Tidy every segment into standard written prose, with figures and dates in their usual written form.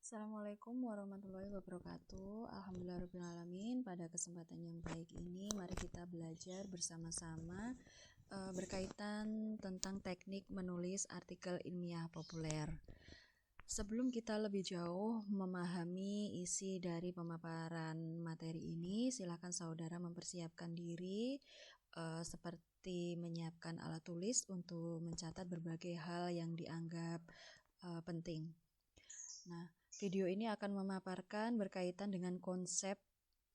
Assalamualaikum warahmatullahi wabarakatuh. Alhamdulillahirrahmanirrahim. Pada kesempatan yang baik ini, mari kita belajar bersama-sama berkaitan tentang teknik menulis artikel ilmiah populer. Sebelum kita lebih jauh memahami isi dari pemaparan materi ini, silakan saudara mempersiapkan diri seperti menyiapkan alat tulis untuk mencatat berbagai hal yang dianggap penting. Nah, video ini akan memaparkan berkaitan dengan konsep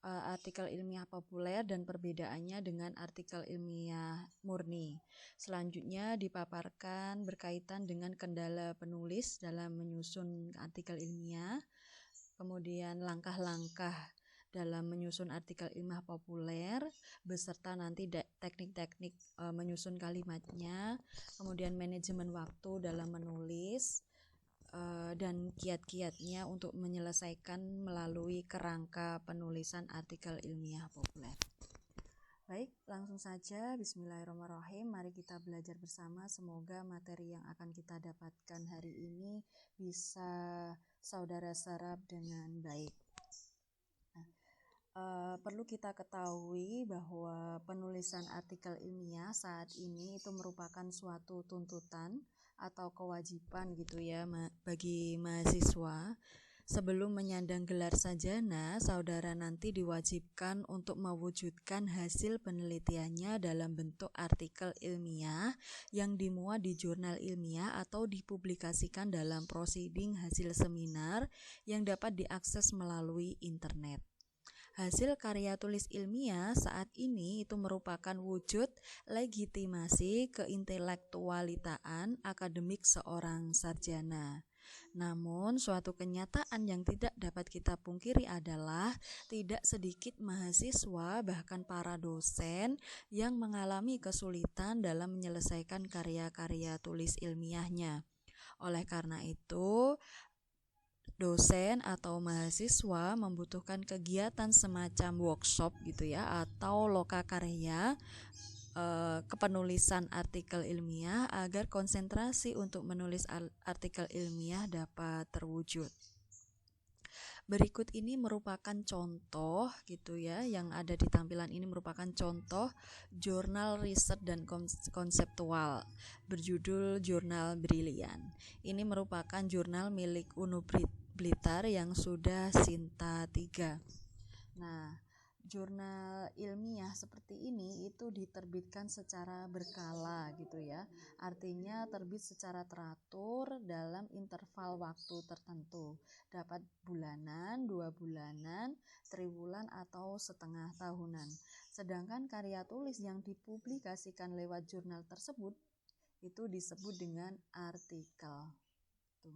artikel ilmiah populer dan perbedaannya dengan artikel ilmiah murni. Selanjutnya dipaparkan berkaitan dengan kendala penulis dalam menyusun artikel ilmiah, kemudian langkah-langkah dalam menyusun artikel ilmiah populer, beserta nanti teknik-teknik menyusun kalimatnya, kemudian manajemen waktu dalam menulis, dan kiat-kiatnya untuk menyelesaikan melalui kerangka penulisan artikel ilmiah populer. Baik, langsung saja. Bismillahirrahmanirrahim. Mari kita belajar bersama. Semoga materi yang akan kita dapatkan hari ini bisa saudara serap dengan baik. Perlu kita ketahui bahwa penulisan artikel ilmiah saat ini itu merupakan suatu tuntutan atau kewajiban gitu ya bagi mahasiswa. Sebelum menyandang gelar sarjana, saudara nanti diwajibkan untuk mewujudkan hasil penelitiannya dalam bentuk artikel ilmiah yang dimuat di jurnal ilmiah atau dipublikasikan dalam proceeding hasil seminar yang dapat diakses melalui internet. Hasil karya tulis ilmiah saat ini itu merupakan wujud legitimasi keintelektualitaan akademik seorang sarjana. Namun, suatu kenyataan yang tidak dapat kita pungkiri adalah tidak sedikit mahasiswa, bahkan para dosen, yang mengalami kesulitan dalam menyelesaikan karya-karya tulis ilmiahnya. Oleh karena itu, dosen atau mahasiswa membutuhkan kegiatan semacam workshop gitu ya, atau lokakarya kepenulisan artikel ilmiah agar konsentrasi untuk menulis artikel ilmiah dapat terwujud. Berikut ini merupakan contoh gitu ya, yang ada di tampilan ini merupakan contoh jurnal riset dan konseptual berjudul Jurnal Brilian. Ini merupakan jurnal milik UNU Blitar yang sudah Sinta 3. Nah, jurnal ilmiah seperti ini itu diterbitkan secara berkala gitu ya. Artinya terbit secara teratur dalam interval waktu tertentu. Dapat bulanan, 2 bulanan, triwulan atau setengah tahunan. Sedangkan karya tulis yang dipublikasikan lewat jurnal tersebut itu disebut dengan artikel. Tuh.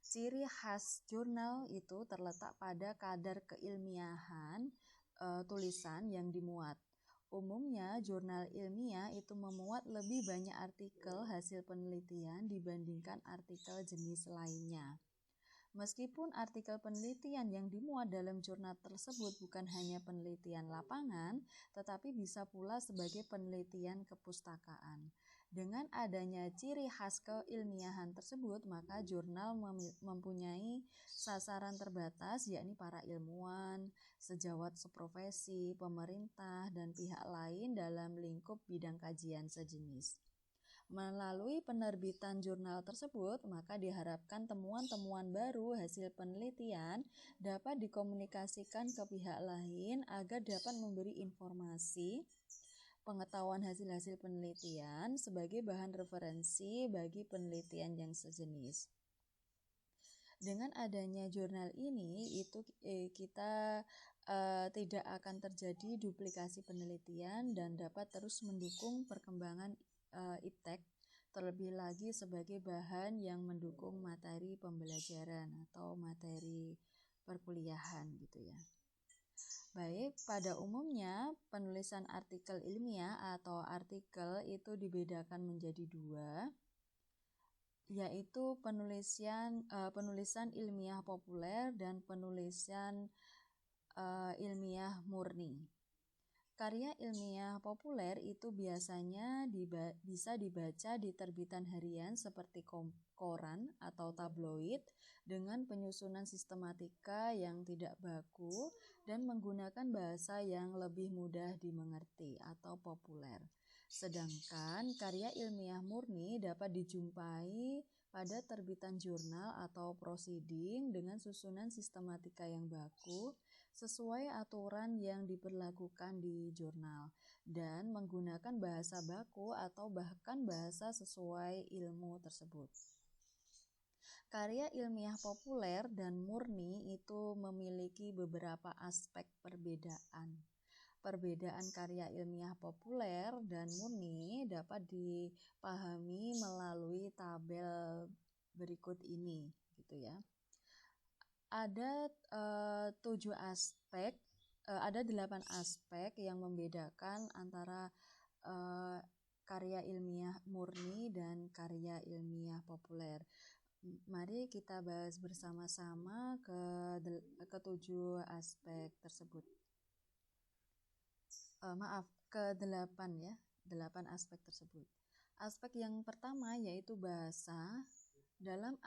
Ciri khas jurnal itu terletak pada kadar keilmiahan tulisan yang dimuat. Umumnya, jurnal ilmiah itu memuat lebih banyak artikel hasil penelitian dibandingkan artikel jenis lainnya. Meskipun artikel penelitian yang dimuat dalam jurnal tersebut bukan hanya penelitian lapangan, tetapi bisa pula sebagai penelitian kepustakaan. Dengan adanya ciri khas keilmiahan tersebut, maka jurnal mempunyai sasaran terbatas, yakni para ilmuwan, sejawat seprofesi, pemerintah, dan pihak lain dalam lingkup bidang kajian sejenis. Melalui penerbitan jurnal tersebut, maka diharapkan temuan-temuan baru hasil penelitian dapat dikomunikasikan ke pihak lain agar dapat memberi informasi pengetahuan hasil-hasil penelitian sebagai bahan referensi bagi penelitian yang sejenis. Dengan adanya jurnal ini, itu kita tidak akan terjadi duplikasi penelitian dan dapat terus mendukung perkembangan iptek, terlebih lagi sebagai bahan yang mendukung materi pembelajaran atau materi perkuliahan gitu ya. Baik, pada umumnya penulisan artikel ilmiah atau artikel itu dibedakan menjadi 2, yaitu penulisan ilmiah populer dan penulisan ilmiah murni. Karya ilmiah populer itu biasanya bisa dibaca di terbitan harian seperti koran atau tabloid dengan penyusunan sistematika yang tidak baku dan menggunakan bahasa yang lebih mudah dimengerti atau populer. Sedangkan karya ilmiah murni dapat dijumpai pada terbitan jurnal atau proceeding dengan susunan sistematika yang baku sesuai aturan yang diberlakukan di jurnal dan menggunakan bahasa baku atau bahkan bahasa sesuai ilmu tersebut. Karya ilmiah populer dan murni itu memiliki beberapa aspek perbedaan. Perbedaan karya ilmiah populer dan murni dapat dipahami melalui tabel berikut ini, gitu ya. Ada 8 aspek yang membedakan antara karya ilmiah murni dan karya ilmiah populer. Mari kita bahas bersama-sama ke 7 aspek tersebut. Ke 8 ya, 8 aspek tersebut. Aspek yang pertama yaitu bahasa. Dalam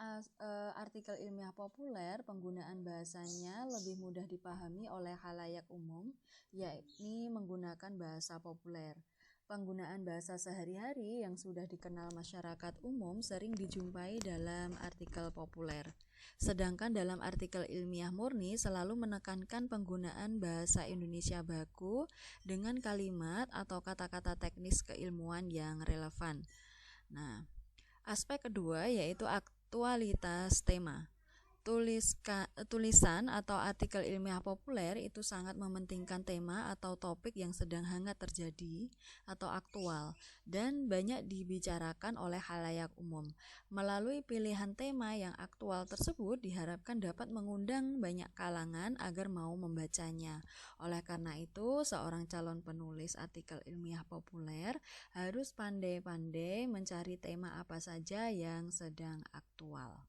artikel ilmiah populer, penggunaan bahasanya lebih mudah dipahami oleh khalayak umum, yakni menggunakan bahasa populer. Penggunaan bahasa sehari-hari yang sudah dikenal masyarakat umum sering dijumpai dalam artikel populer. Sedangkan dalam artikel ilmiah murni selalu menekankan penggunaan bahasa Indonesia baku dengan kalimat atau kata-kata teknis keilmuan yang relevan. Nah, aspek kedua yaitu aktualitas tema. Tulisan atau artikel ilmiah populer itu sangat mementingkan tema atau topik yang sedang hangat terjadi atau aktual dan banyak dibicarakan oleh khalayak umum. Melalui pilihan tema yang aktual tersebut diharapkan dapat mengundang banyak kalangan agar mau membacanya. Oleh karena itu, seorang calon penulis artikel ilmiah populer harus pandai-pandai mencari tema apa saja yang sedang aktual.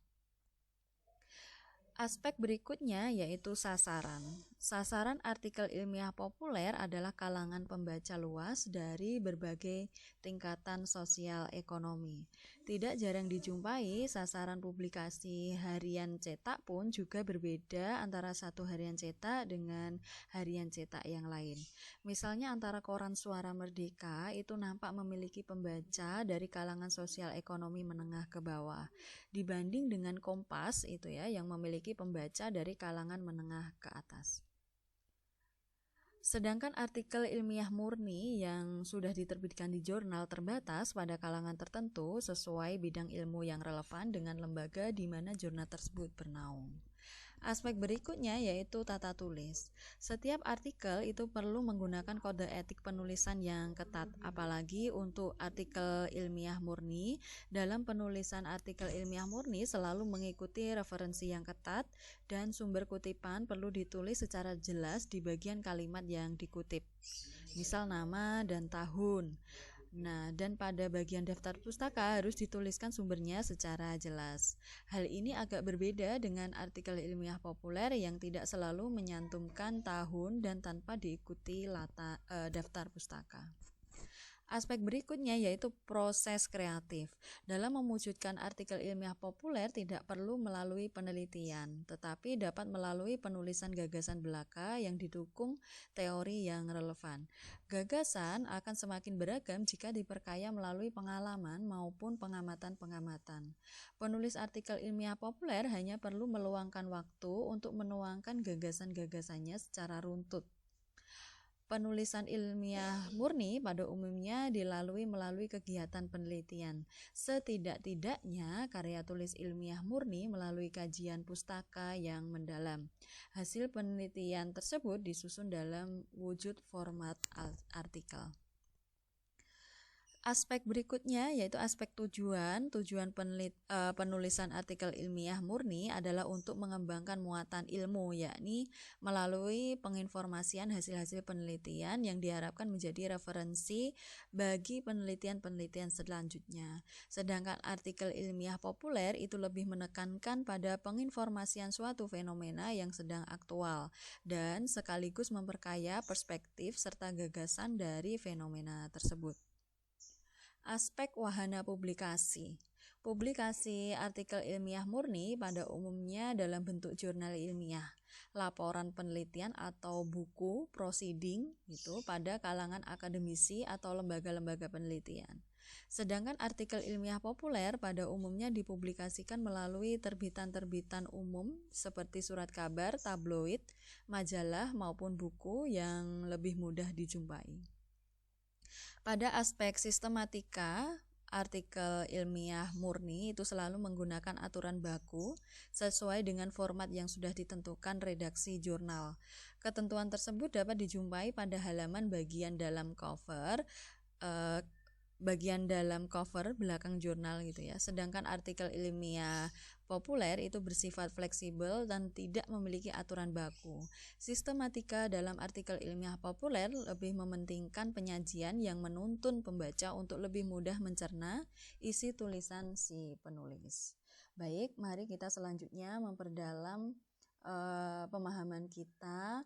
Aspek berikutnya yaitu sasaran. Sasaran artikel ilmiah populer adalah kalangan pembaca luas dari berbagai tingkatan sosial ekonomi. Tidak jarang dijumpai sasaran publikasi harian cetak pun juga berbeda antara satu harian cetak dengan harian cetak yang lain. Misalnya antara koran Suara Merdeka itu nampak memiliki pembaca dari kalangan sosial ekonomi menengah ke bawah, dibanding dengan Kompas itu ya yang memiliki pembaca dari kalangan menengah ke atas. Sedangkan artikel ilmiah murni yang sudah diterbitkan di jurnal terbatas pada kalangan tertentu sesuai bidang ilmu yang relevan dengan lembaga di mana jurnal tersebut bernaung. Aspek berikutnya yaitu tata tulis. Setiap artikel itu perlu menggunakan kode etik penulisan yang ketat, apalagi untuk artikel ilmiah murni. Dalam penulisan artikel ilmiah murni selalu mengikuti referensi yang ketat dan sumber kutipan perlu ditulis secara jelas di bagian kalimat yang dikutip. Misal nama dan tahun. Nah, dan pada bagian daftar pustaka harus dituliskan sumbernya secara jelas. Hal ini agak berbeda dengan artikel ilmiah populer yang tidak selalu menyantumkan tahun dan tanpa diikuti daftar pustaka. Aspek berikutnya yaitu proses kreatif. Dalam mewujudkan artikel ilmiah populer tidak perlu melalui penelitian, tetapi dapat melalui penulisan gagasan belaka yang didukung teori yang relevan. Gagasan akan semakin beragam jika diperkaya melalui pengalaman maupun pengamatan-pengamatan. Penulis artikel ilmiah populer hanya perlu meluangkan waktu untuk menuangkan gagasan-gagasannya secara runtut. Penulisan ilmiah murni pada umumnya dilalui melalui kegiatan penelitian. Setidak-tidaknya karya tulis ilmiah murni melalui kajian pustaka yang mendalam. Hasil penelitian tersebut disusun dalam wujud format artikel. Aspek berikutnya yaitu aspek tujuan. Penulisan artikel ilmiah murni adalah untuk mengembangkan muatan ilmu, yakni melalui penginformasian hasil-hasil penelitian yang diharapkan menjadi referensi bagi penelitian-penelitian selanjutnya. Sedangkan artikel ilmiah populer itu lebih menekankan pada penginformasian suatu fenomena yang sedang aktual dan sekaligus memperkaya perspektif serta gagasan dari fenomena tersebut. Aspek wahana publikasi. Publikasi artikel ilmiah murni pada umumnya dalam bentuk jurnal ilmiah, laporan penelitian atau buku proceeding gitu pada kalangan akademisi atau lembaga-lembaga penelitian. Sedangkan artikel ilmiah populer pada umumnya dipublikasikan melalui terbitan-terbitan umum seperti surat kabar, tabloid, majalah maupun buku yang lebih mudah dijumpai. Pada aspek sistematika, artikel ilmiah murni itu selalu menggunakan aturan baku sesuai dengan format yang sudah ditentukan redaksi jurnal. Ketentuan tersebut dapat dijumpai pada halaman bagian dalam cover belakang jurnal gitu ya. Sedangkan artikel ilmiah populer itu bersifat fleksibel dan tidak memiliki aturan baku. Sistematika dalam artikel ilmiah populer lebih mementingkan penyajian yang menuntun pembaca untuk lebih mudah mencerna isi tulisan si penulis. Baik, mari kita selanjutnya memperdalam pemahaman kita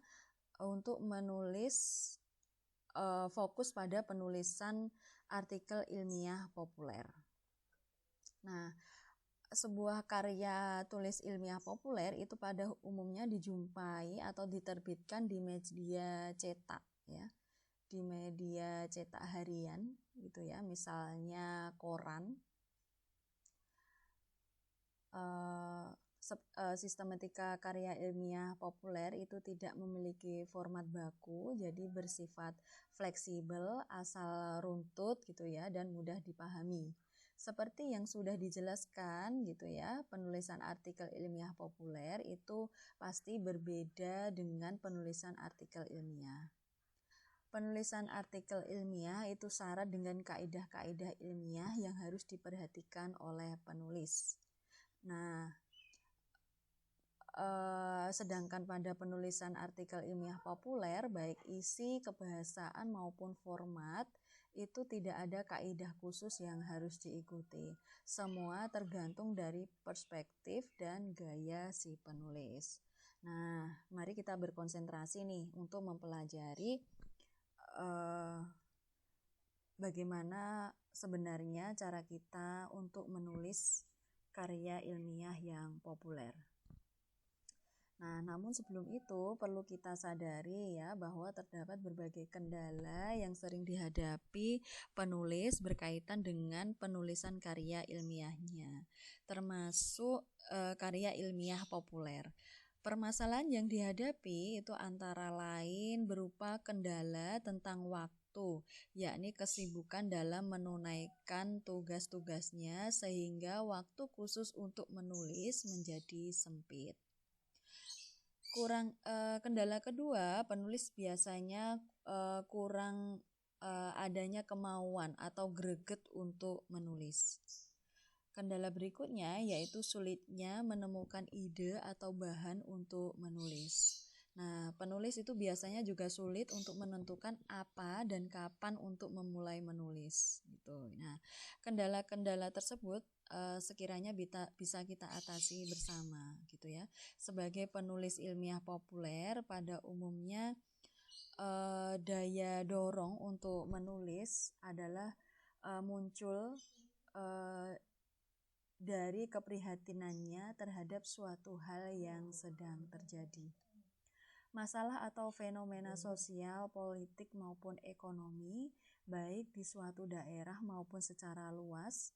untuk menulis fokus pada penulisan artikel ilmiah populer. Nah, sebuah karya tulis ilmiah populer itu pada umumnya dijumpai atau diterbitkan di media cetak ya, di media cetak harian gitu ya, misalnya koran. Sistematika karya ilmiah populer itu tidak memiliki format baku, jadi bersifat fleksibel, asal runtut gitu ya, dan mudah dipahami. Seperti yang sudah dijelaskan gitu ya, penulisan artikel ilmiah populer itu pasti berbeda dengan penulisan artikel ilmiah. Penulisan artikel ilmiah itu syarat dengan kaidah-kaidah ilmiah yang harus diperhatikan oleh penulis. Nah, sedangkan pada penulisan artikel ilmiah populer, baik isi, kebahasaan maupun format, itu tidak ada kaidah khusus yang harus diikuti. Semua tergantung dari perspektif dan gaya si penulis. Nah, mari kita berkonsentrasi nih untuk mempelajari bagaimana sebenarnya cara kita untuk menulis karya ilmiah yang populer. Nah, namun sebelum itu perlu kita sadari ya bahwa terdapat berbagai kendala yang sering dihadapi penulis berkaitan dengan penulisan karya ilmiahnya, termasuk karya ilmiah populer. Permasalahan yang dihadapi itu antara lain berupa kendala tentang waktu, yakni kesibukan dalam menunaikan tugas-tugasnya sehingga waktu khusus untuk menulis menjadi sempit. Kendala kedua, penulis biasanya kurang adanya kemauan atau greget untuk menulis. Kendala berikutnya yaitu sulitnya menemukan ide atau bahan untuk menulis. Nah, penulis itu biasanya juga sulit untuk menentukan apa dan kapan untuk memulai menulis gitu. Nah, kendala-kendala tersebut sekiranya bisa kita atasi bersama gitu ya. Sebagai penulis ilmiah populer pada umumnya daya dorong untuk menulis adalah muncul dari keprihatinannya terhadap suatu hal yang sedang terjadi. Masalah atau fenomena sosial, politik maupun ekonomi, baik di suatu daerah maupun secara luas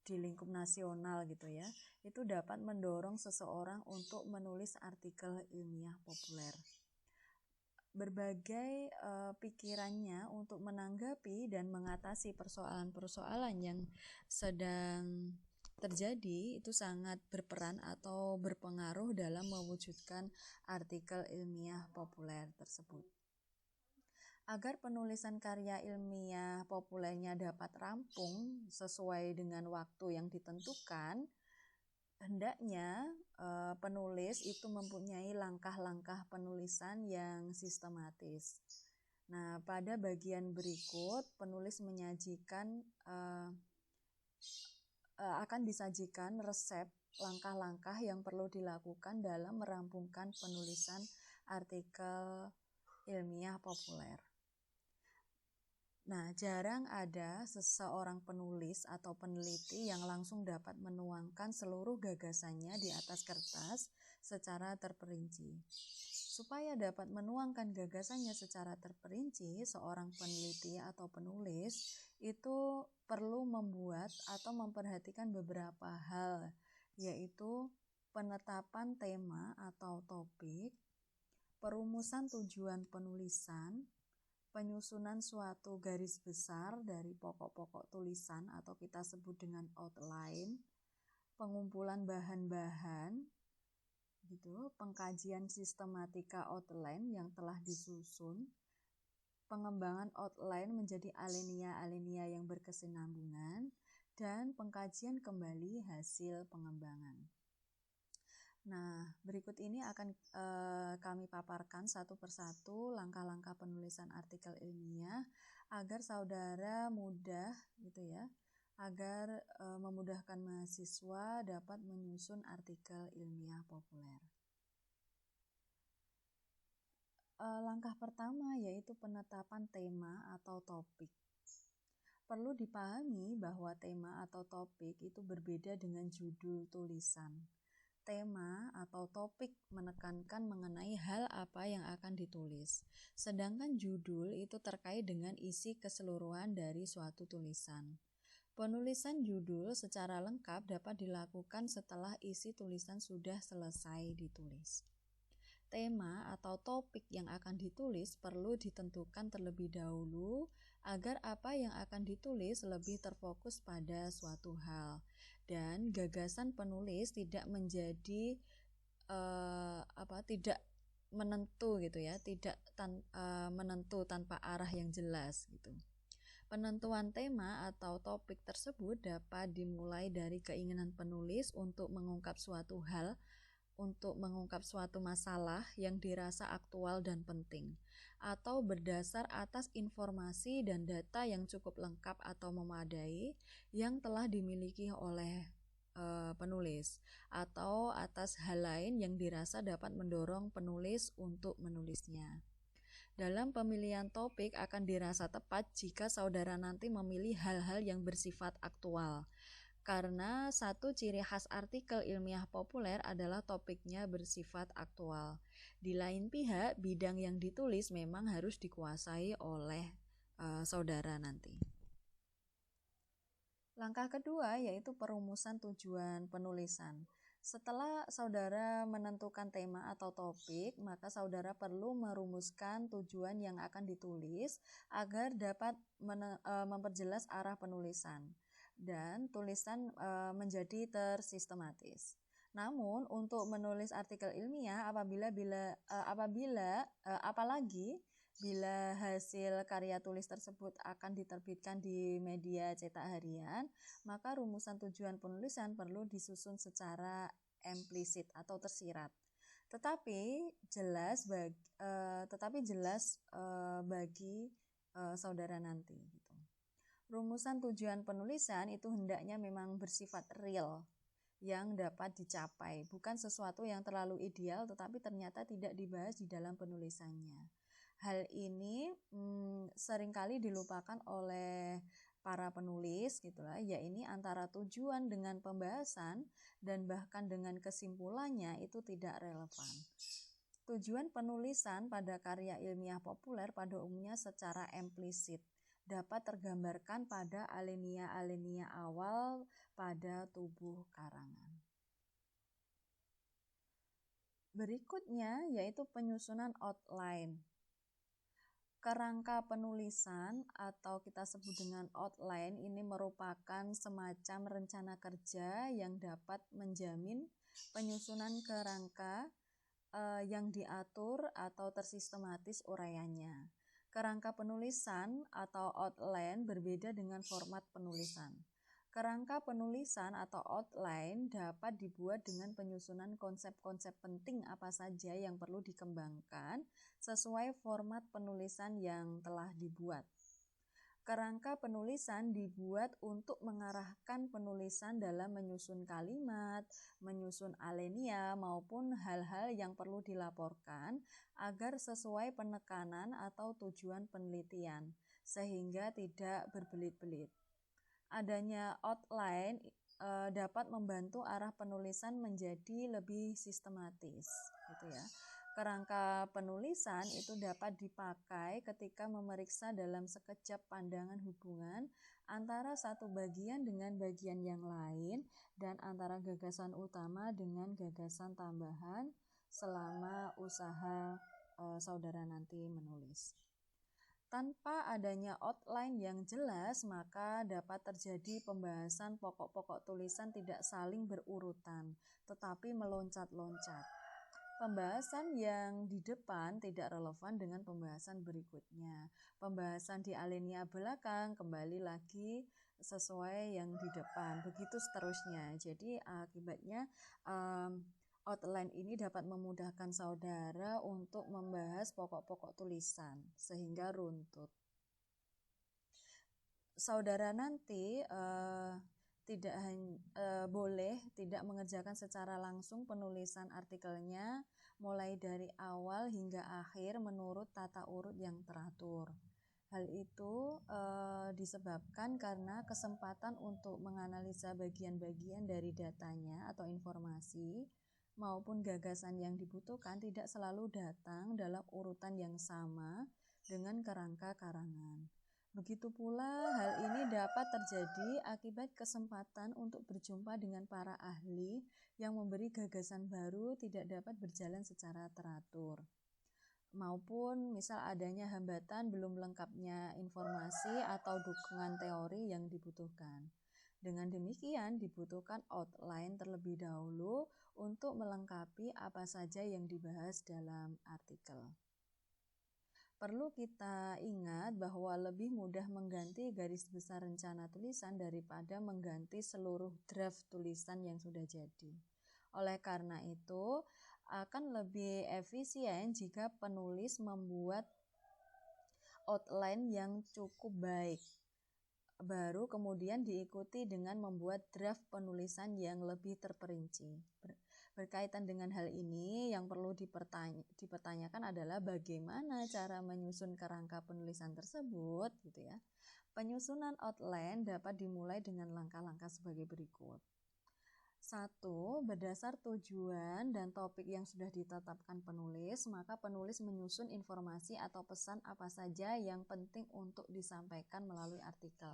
di lingkup nasional gitu ya, itu dapat mendorong seseorang untuk menulis artikel ilmiah populer. Berbagai pikirannya untuk menanggapi dan mengatasi persoalan-persoalan yang sedang terjadi itu sangat berperan atau berpengaruh dalam mewujudkan artikel ilmiah populer tersebut. Agar penulisan karya ilmiah populernya dapat rampung sesuai dengan waktu yang ditentukan, hendaknya penulis itu mempunyai langkah-langkah penulisan yang sistematis. Nah, pada bagian berikut penulis menyajikan akan disajikan resep langkah-langkah yang perlu dilakukan dalam merampungkan penulisan artikel ilmiah populer. Nah, jarang ada seseorang penulis atau peneliti yang langsung dapat menuangkan seluruh gagasannya di atas kertas secara terperinci. Supaya dapat menuangkan gagasannya secara terperinci, seorang peneliti atau penulis itu perlu membuat atau memperhatikan beberapa hal, yaitu penetapan tema atau topik, perumusan tujuan penulisan, penyusunan suatu garis besar dari pokok-pokok tulisan atau kita sebut dengan outline, pengumpulan bahan-bahan, gitu, pengkajian sistematika outline yang telah disusun, pengembangan outline menjadi alinea-alinea yang berkesinambungan, dan pengkajian kembali hasil pengembangan. Nah, berikut ini akan kami paparkan satu persatu langkah-langkah penulisan artikel ilmiah agar saudara mudah gitu ya, agar memudahkan mahasiswa dapat menyusun artikel ilmiah populer. Langkah pertama yaitu penetapan tema atau topik. Perlu dipahami bahwa tema atau topik itu berbeda dengan judul tulisan. Tema atau topik menekankan mengenai hal apa yang akan ditulis, sedangkan judul itu terkait dengan isi keseluruhan dari suatu tulisan. Penulisan judul secara lengkap dapat dilakukan setelah isi tulisan sudah selesai ditulis. Tema atau topik yang akan ditulis perlu ditentukan terlebih dahulu agar apa yang akan ditulis lebih terfokus pada suatu hal. Dan gagasan penulis tidak menjadi tidak menentu gitu ya, tidak menentu tanpa arah yang jelas gitu. Penentuan tema atau topik tersebut dapat dimulai dari keinginan penulis untuk mengungkap suatu hal, untuk mengungkap suatu masalah yang dirasa aktual dan penting, atau berdasar atas informasi dan data yang cukup lengkap atau memadai yang telah dimiliki oleh penulis, atau atas hal lain yang dirasa dapat mendorong penulis untuk menulisnya. Dalam pemilihan topik akan dirasa tepat jika saudara nanti memilih hal-hal yang bersifat aktual. Karena satu ciri khas artikel ilmiah populer adalah topiknya bersifat aktual. Di lain pihak, bidang yang ditulis memang harus dikuasai oleh saudara nanti. Langkah kedua yaitu perumusan tujuan penulisan. Setelah saudara menentukan tema atau topik, maka saudara perlu merumuskan tujuan yang akan ditulis agar dapat memperjelas arah penulisan dan tulisan menjadi tersistematis. Namun untuk menulis artikel ilmiah apalagi bila hasil karya tulis tersebut akan diterbitkan di media cetak harian, maka rumusan tujuan penulisan perlu disusun secara implisit atau tersirat. Tetapi jelas bagi saudara nanti gitu. Rumusan tujuan penulisan itu hendaknya memang bersifat real yang dapat dicapai, bukan sesuatu yang terlalu ideal tetapi ternyata tidak dibahas di dalam penulisannya. Hal ini seringkali dilupakan oleh para penulis gitulah, yaitu antara tujuan dengan pembahasan dan bahkan dengan kesimpulannya itu tidak relevan. Tujuan penulisan pada karya ilmiah populer pada umumnya secara implisit dapat tergambarkan pada alinea-alinea awal pada tubuh karangan. Berikutnya yaitu penyusunan outline. Kerangka penulisan atau kita sebut dengan outline ini merupakan semacam rencana kerja yang dapat menjamin penyusunan kerangka yang diatur atau tersistematis uraiannya. Kerangka penulisan atau outline berbeda dengan format penulisan. Kerangka penulisan atau outline dapat dibuat dengan penyusunan konsep-konsep penting apa saja yang perlu dikembangkan sesuai format penulisan yang telah dibuat. Kerangka penulisan dibuat untuk mengarahkan penulisan dalam menyusun kalimat, menyusun alinea, maupun hal-hal yang perlu dilaporkan agar sesuai penekanan atau tujuan penelitian, sehingga tidak berbelit-belit. Adanya outline dapat membantu arah penulisan menjadi lebih sistematis, gitu ya. Kerangka penulisan itu dapat dipakai ketika memeriksa dalam sekejap pandangan hubungan antara satu bagian dengan bagian yang lain dan antara gagasan utama dengan gagasan tambahan selama usaha saudara nanti menulis. Tanpa adanya outline yang jelas, maka dapat terjadi pembahasan pokok-pokok tulisan tidak saling berurutan, tetapi meloncat-loncat. Pembahasan yang di depan tidak relevan dengan pembahasan berikutnya. Pembahasan di alinea belakang kembali lagi sesuai yang di depan. Begitu seterusnya. Jadi akibatnya outline ini dapat memudahkan saudara untuk membahas pokok-pokok tulisan sehingga runtut. Saudara nanti boleh tidak mengerjakan secara langsung penulisan artikelnya mulai dari awal hingga akhir menurut tata urut yang teratur. Hal itu disebabkan karena kesempatan untuk menganalisa bagian-bagian dari datanya atau informasi maupun gagasan yang dibutuhkan tidak selalu datang dalam urutan yang sama dengan kerangka karangan. Begitu pula hal ini dapat terjadi akibat kesempatan untuk berjumpa dengan para ahli yang memberi gagasan baru tidak dapat berjalan secara teratur. Maupun misal adanya hambatan belum lengkapnya informasi atau dukungan teori yang dibutuhkan. Dengan demikian dibutuhkan outline terlebih dahulu untuk melengkapi apa saja yang dibahas dalam artikel. Perlu kita ingat bahwa lebih mudah mengganti garis besar rencana tulisan daripada mengganti seluruh draft tulisan yang sudah jadi. Oleh karena itu, akan lebih efisien jika penulis membuat outline yang cukup baik. Baru kemudian diikuti dengan membuat draft penulisan yang lebih terperinci. Berkaitan dengan hal ini, yang perlu dipertanyakan adalah bagaimana cara menyusun kerangka penulisan tersebut, gitu ya. Penyusunan outline dapat dimulai dengan langkah-langkah sebagai berikut. 1. Berdasar tujuan dan topik yang sudah ditetapkan penulis, maka penulis menyusun informasi atau pesan apa saja yang penting untuk disampaikan melalui artikel.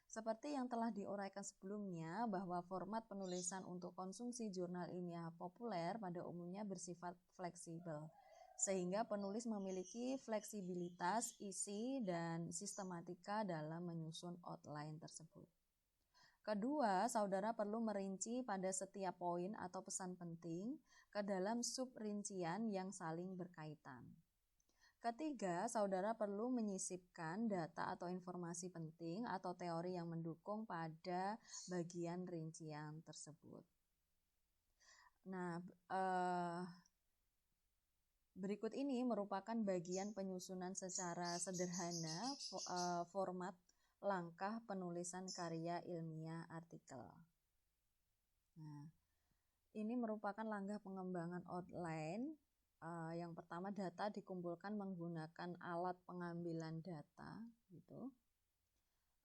Seperti yang telah diuraikan sebelumnya, bahwa format penulisan untuk konsumsi jurnal ilmiah populer pada umumnya bersifat fleksibel, sehingga penulis memiliki fleksibilitas isi dan sistematika dalam menyusun outline tersebut. Kedua, saudara perlu merinci pada setiap poin atau pesan penting ke dalam sub-rincian yang saling berkaitan. Ketiga, saudara perlu menyisipkan data atau informasi penting atau teori yang mendukung pada bagian rincian tersebut. Nah, berikut ini merupakan bagian penyusunan secara sederhana format langkah penulisan karya ilmiah artikel. Nah, ini merupakan langkah pengembangan outline. Yang pertama, data dikumpulkan menggunakan alat pengambilan data, gitu,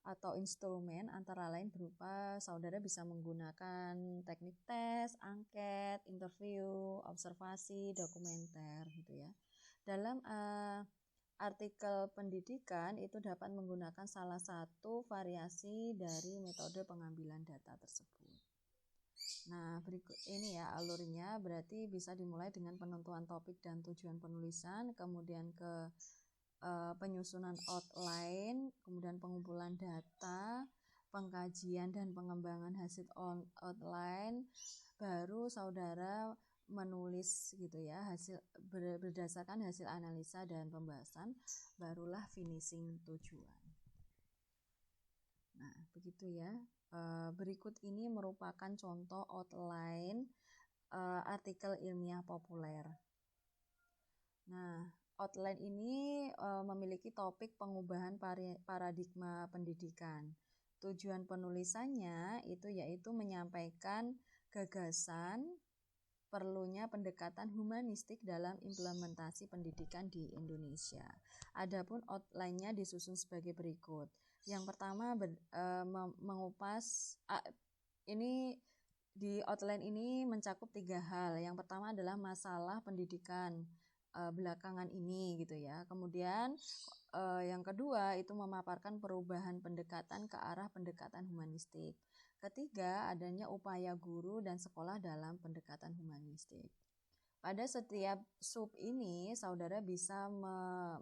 atau instrumen, antara lain berupa saudara bisa menggunakan teknik tes, angket, interview, observasi, dokumenter, gitu ya. Dalam artikel pendidikan itu dapat menggunakan salah satu variasi dari metode pengambilan data tersebut. Nah, berikut ini ya alurnya, berarti bisa dimulai dengan penentuan topik dan tujuan penulisan, kemudian ke penyusunan outline, kemudian pengumpulan data, pengkajian dan pengembangan hasil outline, baru saudara menulis gitu ya, berdasarkan hasil analisa dan pembahasan, barulah finishing tujuan. Nah, begitu ya. Berikut ini merupakan contoh outline artikel ilmiah populer. Nah, outline ini memiliki topik pengubahan paradigma pendidikan. Tujuan penulisannya itu yaitu menyampaikan gagasan perlunya pendekatan humanistik dalam implementasi pendidikan di Indonesia. Adapun outline-nya disusun sebagai berikut. Yang pertama mengupas ini di outline ini mencakup 3 hal. Yang pertama adalah masalah pendidikan belakangan ini gitu ya. Kemudian yang kedua itu memaparkan perubahan pendekatan ke arah pendekatan humanistik. Ketiga, adanya upaya guru dan sekolah dalam pendekatan humanistik. Pada setiap sub ini, saudara bisa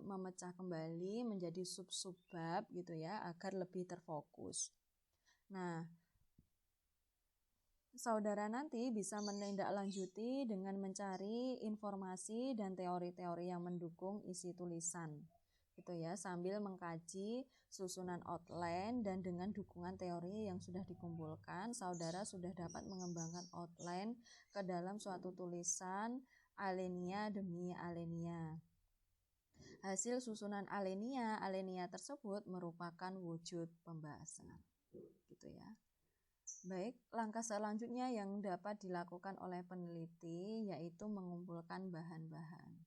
memecah kembali menjadi sub-sub bab gitu ya, agar lebih terfokus. Nah, saudara nanti bisa menindaklanjuti dengan mencari informasi dan teori-teori yang mendukung isi tulisan. Gitu ya, sambil mengkaji susunan outline dan dengan dukungan teori yang sudah dikumpulkan, saudara sudah dapat mengembangkan outline ke dalam suatu tulisan alinea demi alinea. Hasil susunan alinea tersebut merupakan wujud pembahasan. Gitu ya. Baik, langkah selanjutnya yang dapat dilakukan oleh peneliti yaitu mengumpulkan bahan-bahan.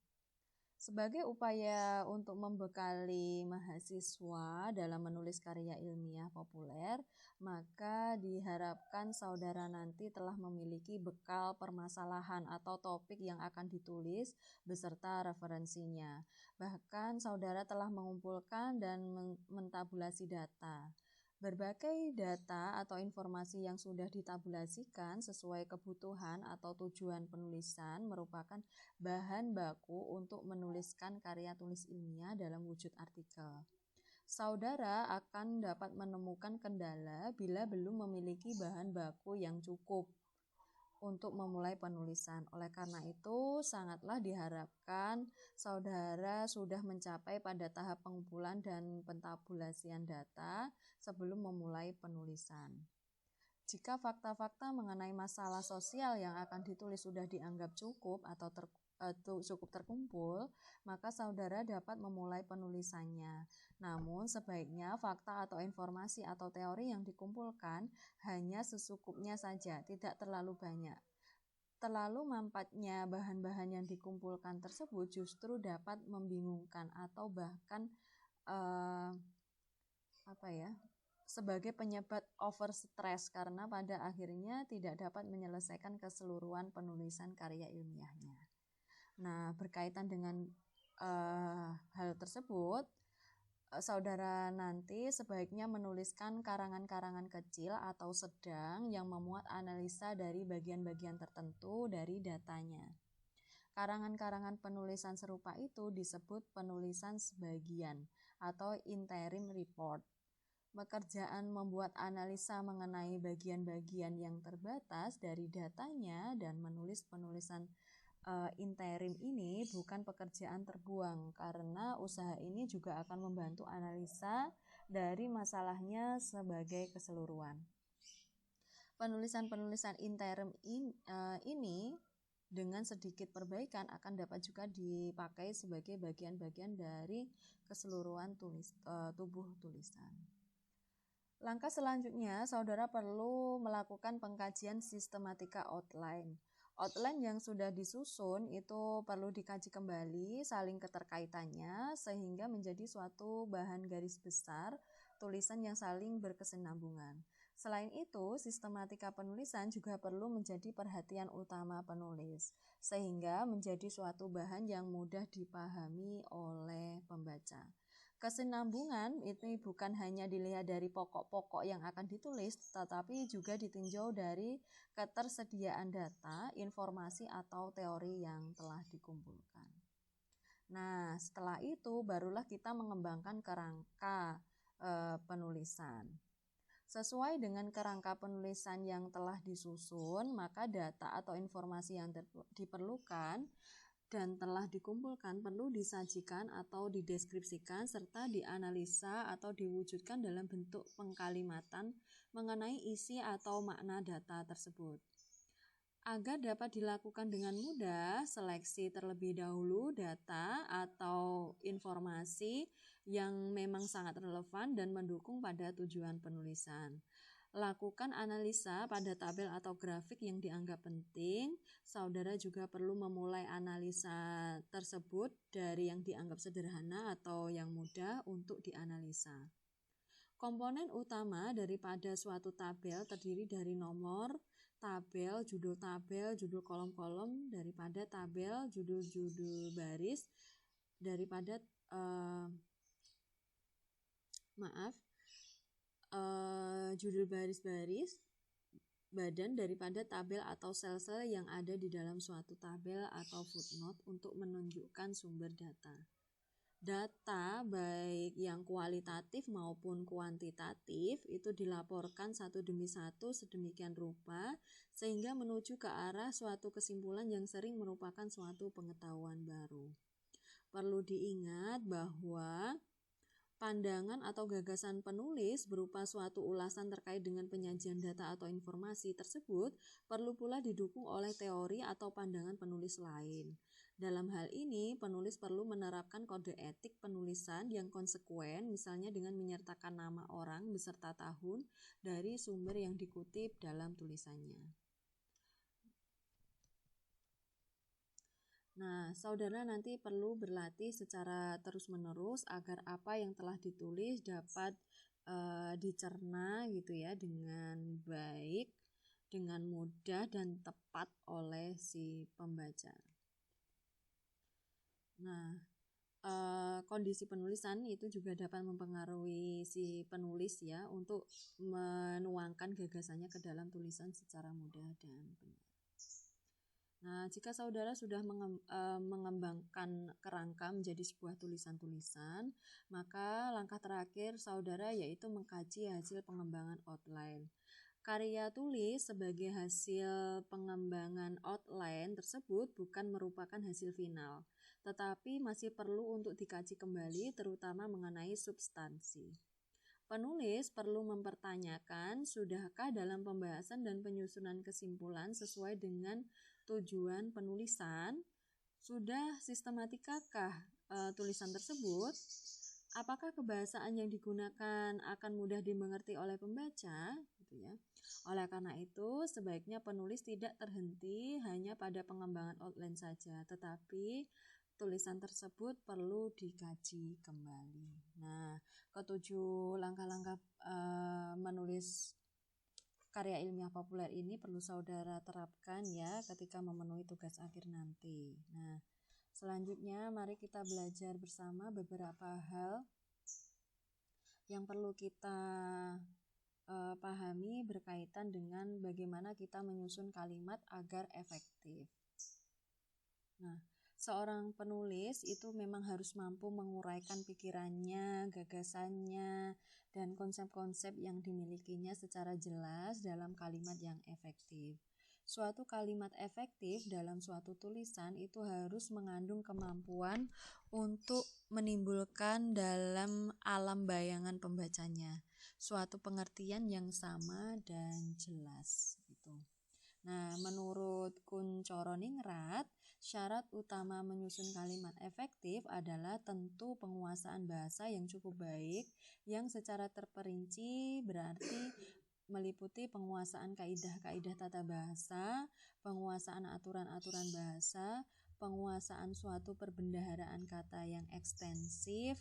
Sebagai upaya untuk membekali mahasiswa dalam menulis karya ilmiah populer, maka diharapkan saudara nanti telah memiliki bekal permasalahan atau topik yang akan ditulis beserta referensinya. Bahkan saudara telah mengumpulkan dan mentabulasi data. Berbagai data atau informasi yang sudah ditabulasikan sesuai kebutuhan atau tujuan penulisan merupakan bahan baku untuk menuliskan karya tulis ilmiah dalam wujud artikel. Saudara akan dapat menemukan kendala bila belum memiliki bahan baku yang cukup untuk memulai penulisan. Oleh karena itu, sangatlah diharapkan saudara sudah mencapai pada tahap pengumpulan dan pentabulasian data sebelum memulai penulisan. Jika fakta-fakta mengenai masalah sosial yang akan ditulis sudah dianggap cukup atau cukup terkumpul, maka saudara dapat memulai penulisannya. Namun sebaiknya fakta atau informasi atau teori yang dikumpulkan hanya sesukupnya saja, tidak terlalu banyak. Terlalu mampatnya bahan-bahan yang dikumpulkan tersebut justru dapat membingungkan atau bahkan sebagai penyebab overstress karena pada akhirnya tidak dapat menyelesaikan keseluruhan penulisan karya ilmiahnya. Nah, berkaitan dengan hal tersebut, saudara nanti sebaiknya menuliskan karangan-karangan kecil atau sedang yang memuat analisa dari bagian-bagian tertentu dari datanya. Karangan-karangan penulisan serupa itu disebut penulisan sebagian atau interim report. Pekerjaan membuat analisa mengenai bagian-bagian yang terbatas dari datanya dan menulis penulisan interim ini bukan pekerjaan terbuang karena usaha ini juga akan membantu analisa dari masalahnya sebagai keseluruhan. Penulisan-penulisan interim ini dengan sedikit perbaikan akan dapat juga dipakai sebagai bagian-bagian dari keseluruhan tubuh tulisan. Langkah selanjutnya, saudara perlu melakukan pengkajian sistematika outline. Outline yang sudah disusun itu perlu dikaji kembali saling keterkaitannya sehingga menjadi suatu bahan garis besar tulisan yang saling berkesinambungan. Selain itu, sistematika penulisan juga perlu menjadi perhatian utama penulis sehingga menjadi suatu bahan yang mudah dipahami oleh pembaca. Kesinambungan ini bukan hanya dilihat dari pokok-pokok yang akan ditulis, tetapi juga ditinjau dari ketersediaan data, informasi, atau teori yang telah dikumpulkan. Nah, setelah itu barulah kita mengembangkan kerangka penulisan. Sesuai dengan kerangka penulisan yang telah disusun, maka data atau informasi yang diperlukan dan telah dikumpulkan perlu disajikan atau dideskripsikan serta dianalisa atau diwujudkan dalam bentuk pengkalimatan mengenai isi atau makna data tersebut. Agar dapat dilakukan dengan mudah, seleksi terlebih dahulu data atau informasi yang memang sangat relevan dan mendukung pada tujuan penulisan. Lakukan analisa pada tabel atau grafik yang dianggap penting. Saudara juga perlu memulai analisa tersebut dari yang dianggap sederhana atau yang mudah untuk dianalisa. Komponen utama daripada suatu tabel terdiri dari nomor tabel, judul kolom-kolom, daripada tabel, judul-judul baris, daripada judul baris-baris, badan daripada tabel atau sel-sel yang ada di dalam suatu tabel atau footnote untuk menunjukkan sumber data. Data baik yang kualitatif maupun kuantitatif itu dilaporkan satu demi satu sedemikian rupa sehingga menuju ke arah suatu kesimpulan yang sering merupakan suatu pengetahuan baru. Perlu diingat bahwa pandangan atau gagasan penulis berupa suatu ulasan terkait dengan penyajian data atau informasi tersebut perlu pula didukung oleh teori atau pandangan penulis lain. Dalam hal ini, penulis perlu menerapkan kode etik penulisan yang konsekuen, misalnya dengan menyertakan nama orang beserta tahun dari sumber yang dikutip dalam tulisannya. Nah, saudara nanti perlu berlatih secara terus-menerus agar apa yang telah ditulis dapat dicerna gitu ya dengan baik, dengan mudah dan tepat oleh si pembaca. Nah, kondisi penulisan itu juga dapat mempengaruhi si penulis ya untuk menuangkan gagasannya ke dalam tulisan secara mudah dan benar. Nah, jika saudara sudah mengembangkan kerangka menjadi sebuah tulisan-tulisan, maka langkah terakhir saudara yaitu mengkaji hasil pengembangan outline. Karya tulis sebagai hasil pengembangan outline tersebut bukan merupakan hasil final, tetapi masih perlu untuk dikaji kembali terutama mengenai substansi. Penulis perlu mempertanyakan sudahkah dalam pembahasan dan penyusunan kesimpulan sesuai dengan tujuan penulisan, sudah sistematikakah tulisan tersebut, apakah kebahasaan yang digunakan akan mudah dimengerti oleh pembaca, gitu ya. Oleh karena itu, sebaiknya penulis tidak terhenti hanya pada pengembangan outline saja, tetapi tulisan tersebut perlu dikaji kembali. Nah, ketujuh langkah-langkah menulis karya ilmiah populer ini perlu saudara terapkan ya ketika memenuhi tugas akhir nanti. Nah, selanjutnya mari kita belajar bersama beberapa hal yang perlu kita pahami berkaitan dengan bagaimana kita menyusun kalimat agar efektif. Nah, seorang penulis itu memang harus mampu menguraikan pikirannya, gagasannya, dan konsep-konsep yang dimilikinya secara jelas dalam kalimat yang efektif. Suatu kalimat efektif dalam suatu tulisan itu harus mengandung kemampuan untuk menimbulkan dalam alam bayangan pembacanya suatu pengertian yang sama dan jelas gitu. Nah, menurut Kunchoroningrat, syarat utama menyusun kalimat efektif adalah tentu penguasaan bahasa yang cukup baik, yang secara terperinci berarti meliputi penguasaan kaidah-kaidah tata bahasa, penguasaan aturan-aturan bahasa, penguasaan suatu perbendaharaan kata yang ekstensif,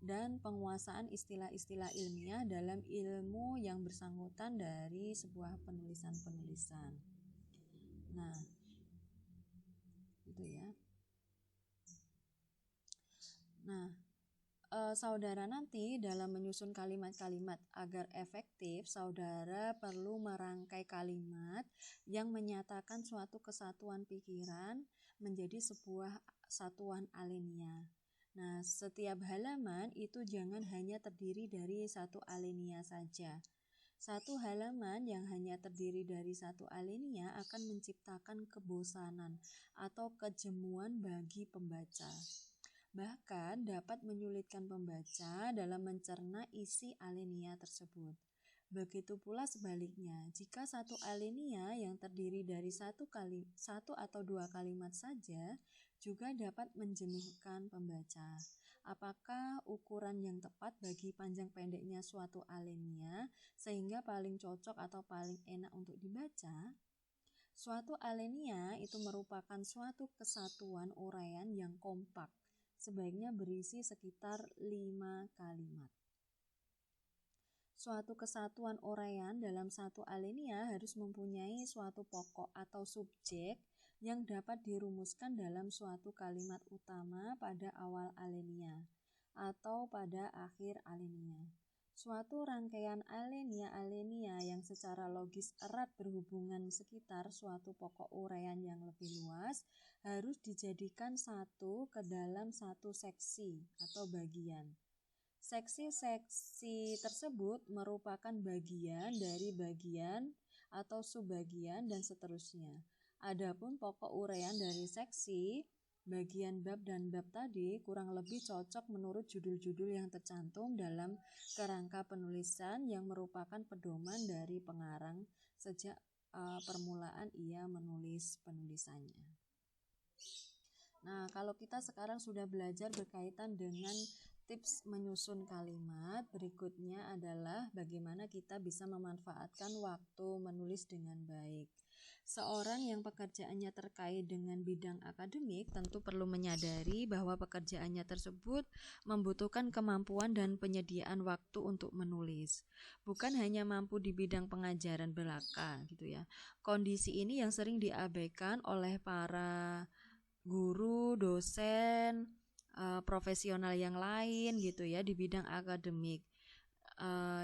dan penguasaan istilah-istilah ilmiah dalam ilmu yang bersangkutan dari sebuah penulisan-penulisan. Nah, itu ya. Nah, saudara nanti dalam menyusun kalimat-kalimat agar efektif, saudara perlu merangkai kalimat yang menyatakan suatu kesatuan pikiran menjadi sebuah satuan alinea. Nah, setiap halaman itu jangan hanya terdiri dari satu alinea saja. Satu halaman yang hanya terdiri dari satu alinea akan menciptakan kebosanan atau kejemuan bagi pembaca. Bahkan dapat menyulitkan pembaca dalam mencerna isi alinea tersebut. Begitu pula sebaliknya, jika satu alinea yang terdiri dari satu atau dua kalimat saja juga dapat menjenuhkan pembaca. Apakah ukuran yang tepat bagi panjang pendeknya suatu alinea sehingga paling cocok atau paling enak untuk dibaca? Suatu alinea itu merupakan suatu kesatuan uraian yang kompak, sebaiknya berisi sekitar 5 kalimat. Suatu kesatuan uraian dalam satu alinea harus mempunyai suatu pokok atau subjek yang dapat dirumuskan dalam suatu kalimat utama pada awal alinea atau pada akhir alinea. Suatu rangkaian alinea-alinea yang secara logis erat berhubungan sekitar suatu pokok uraian yang lebih luas harus dijadikan satu ke dalam satu seksi atau bagian. Seksi-seksi tersebut merupakan bagian dari bagian atau subbagian dan seterusnya. Adapun pokok uraian dari seksi, bagian bab dan bab tadi kurang lebih cocok menurut judul-judul yang tercantum dalam kerangka penulisan yang merupakan pedoman dari pengarang sejak permulaan ia menulis penulisannya. Nah, kalau kita sekarang sudah belajar berkaitan dengan tips menyusun kalimat, berikutnya adalah bagaimana kita bisa memanfaatkan waktu menulis dengan baik. Seorang yang pekerjaannya terkait dengan bidang akademik tentu perlu menyadari bahwa pekerjaannya tersebut membutuhkan kemampuan dan penyediaan waktu untuk menulis. Bukan hanya mampu di bidang pengajaran belaka gitu ya. Kondisi ini yang sering diabaikan oleh para guru, dosen, profesional yang lain gitu ya di bidang akademik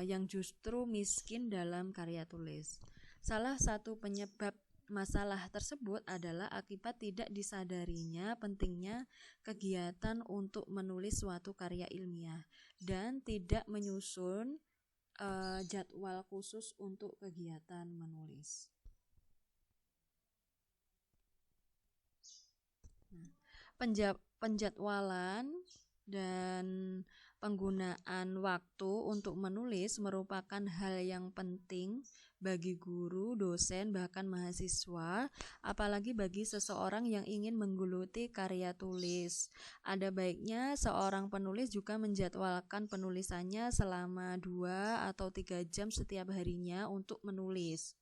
yang justru miskin dalam karya tulis. Salah satu penyebab masalah tersebut adalah akibat tidak disadarinya pentingnya kegiatan untuk menulis suatu karya ilmiah dan tidak menyusun jadwal khusus untuk kegiatan menulis. Penjadwalan dan penggunaan waktu untuk menulis merupakan hal yang penting bagi guru, dosen, bahkan mahasiswa, apalagi bagi seseorang yang ingin menggeluti karya tulis. Ada baiknya seorang penulis juga menjadwalkan penulisannya selama 2 atau 3 jam setiap harinya untuk menulis.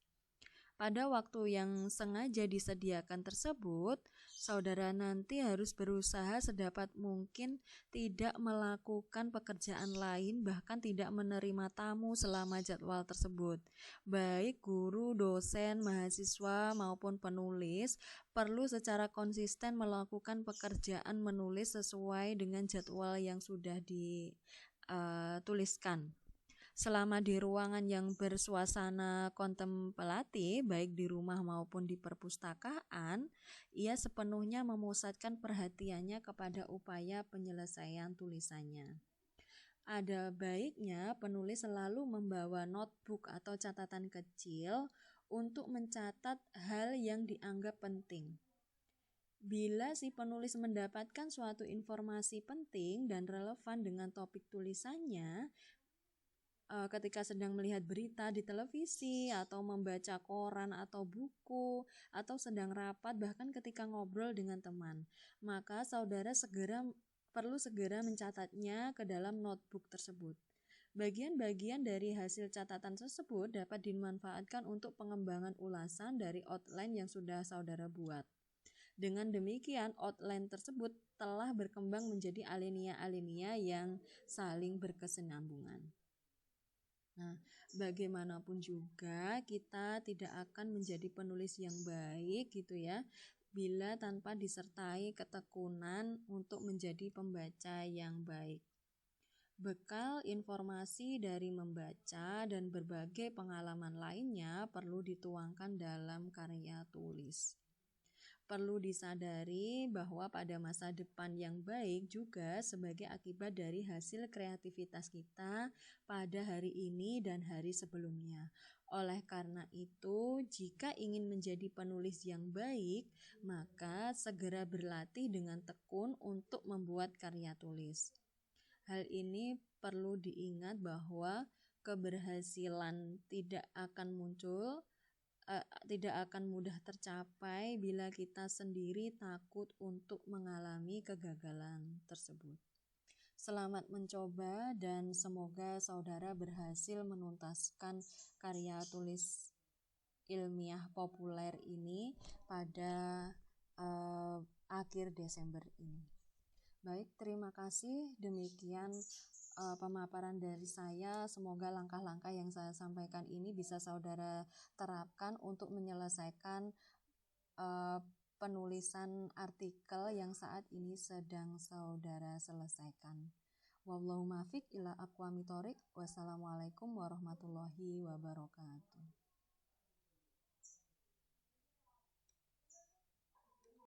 Pada waktu yang sengaja disediakan tersebut, saudara nanti harus berusaha sedapat mungkin tidak melakukan pekerjaan lain, bahkan tidak menerima tamu selama jadwal tersebut. Baik guru, dosen, mahasiswa maupun penulis perlu secara konsisten melakukan pekerjaan menulis sesuai dengan jadwal yang sudah dituliskan. Selama di ruangan yang bersuasana kontemplatif, baik di rumah maupun di perpustakaan, ia sepenuhnya memusatkan perhatiannya kepada upaya penyelesaian tulisannya. Ada baiknya penulis selalu membawa notebook atau catatan kecil untuk mencatat hal yang dianggap penting. Bila si penulis mendapatkan suatu informasi penting dan relevan dengan topik tulisannya, ketika sedang melihat berita di televisi atau membaca koran atau buku atau sedang rapat, bahkan ketika ngobrol dengan teman, maka saudara perlu segera mencatatnya ke dalam notebook tersebut. Bagian-bagian dari hasil catatan tersebut dapat dimanfaatkan untuk pengembangan ulasan dari outline yang sudah saudara buat. Dengan demikian, outline tersebut telah berkembang menjadi alinea-alinea yang saling berkesinambungan. Nah, bagaimanapun juga kita tidak akan menjadi penulis yang baik gitu ya, bila tanpa disertai ketekunan untuk menjadi pembaca yang baik. Bekal informasi dari membaca dan berbagai pengalaman lainnya perlu dituangkan dalam karya tulis. Perlu disadari bahwa pada masa depan yang baik juga sebagai akibat dari hasil kreativitas kita pada hari ini dan hari sebelumnya. Oleh karena itu, jika ingin menjadi penulis yang baik, maka segera berlatih dengan tekun untuk membuat karya tulis. Hal ini perlu diingat bahwa keberhasilan tidak akan mudah tercapai bila kita sendiri takut untuk mengalami kegagalan tersebut. Selamat mencoba dan semoga saudara berhasil menuntaskan karya tulis ilmiah populer ini pada akhir Desember ini. Baik, terima kasih. Demikian pemaparan dari saya. Semoga langkah-langkah yang saya sampaikan ini bisa saudara terapkan untuk menyelesaikan penulisan artikel yang saat ini sedang saudara selesaikan. Wallahu muwaffiq ila aqwamit thoriq. Wassalamualaikum warahmatullahi wabarakatuh.